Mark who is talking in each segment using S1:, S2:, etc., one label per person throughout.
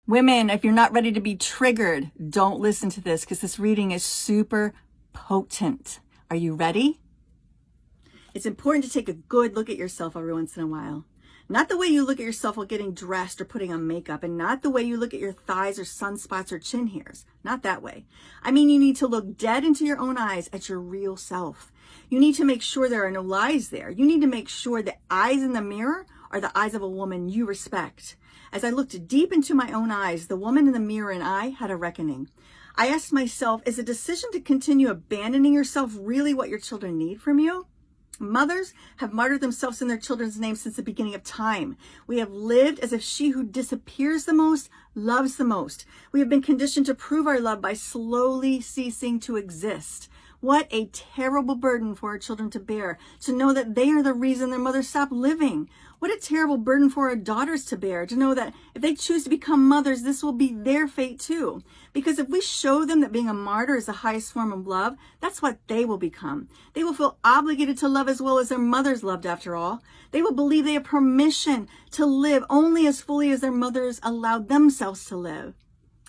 S1: Women, if you're not ready to be triggered, don't listen to this because this reading is super potent. Are you ready? It's important to take a good look at yourself every once in a while. Not the way you look at yourself while getting dressed or putting on makeup, and not the way you look at your thighs or sunspots or chin hairs. Not that way. I mean, you need to look dead into your own eyes at your real self. You need to make sure there are no lies there. You need to make sure the eyes in the mirror are the eyes of a woman you respect. As I looked deep into my own eyes, the woman in the mirror and I had a reckoning. I asked myself, is a decision to continue abandoning yourself really what your children need from you? Mothers have martyred themselves in their children's names since the beginning of time. We have lived as if she who disappears the most loves the most. We have been conditioned to prove our love by slowly ceasing to exist. What a terrible burden for our children to bear, to know that they are the reason their mother stopped living. What a terrible burden for our daughters to bear, to know that if they choose to become mothers, this will be their fate too. Because if we show them that being a martyr is the highest form of love, that's what they will become. They will feel obligated to love as well as their mothers loved, after all. They will believe they have permission to live only as fully as their mothers allowed themselves to live.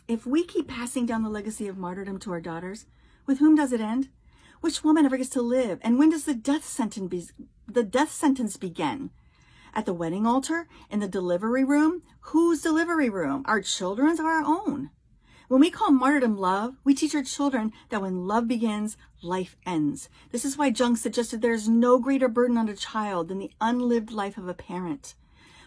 S1: If we keep passing down the legacy of martyrdom to our daughters, with whom does it end? Which woman ever gets to live? And when does the death sentence begin? At the wedding altar? In the delivery room? Whose delivery room? Our children's or our own? When we call martyrdom love, we teach our children that when love begins, life ends. This is why Jung suggested there is no greater burden on a child than the unlived life of a parent.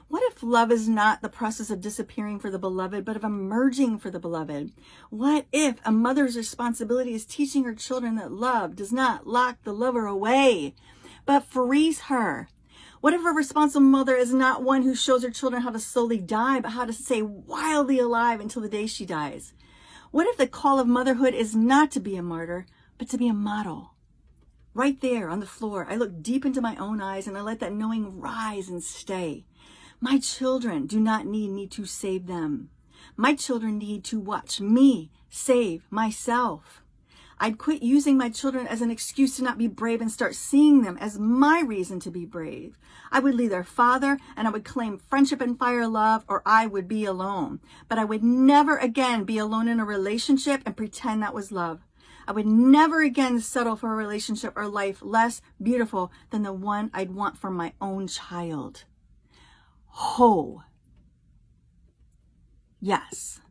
S1: What if love is not the process of disappearing for the beloved, but of emerging for the beloved? What if a mother's responsibility is teaching her children that love does not lock the lover away, but frees her? What if a responsible mother is not one who shows her children how to slowly die, but how to stay wildly alive until the day she dies? What if the call of motherhood is not to be a martyr, but to be a model? Right there on the floor, I look deep into my own eyes and I let that knowing rise and stay. My children do not need me to save them. My children need to watch me save myself. I'd quit using my children as an excuse to not be brave and start seeing them as my reason to be brave. I would leave their father and I would claim friendship and fire love, or I would be alone. But I would never again be alone in a relationship and pretend that was love. I would never again settle for a relationship or life less beautiful than the one I'd want for my own child. Yes.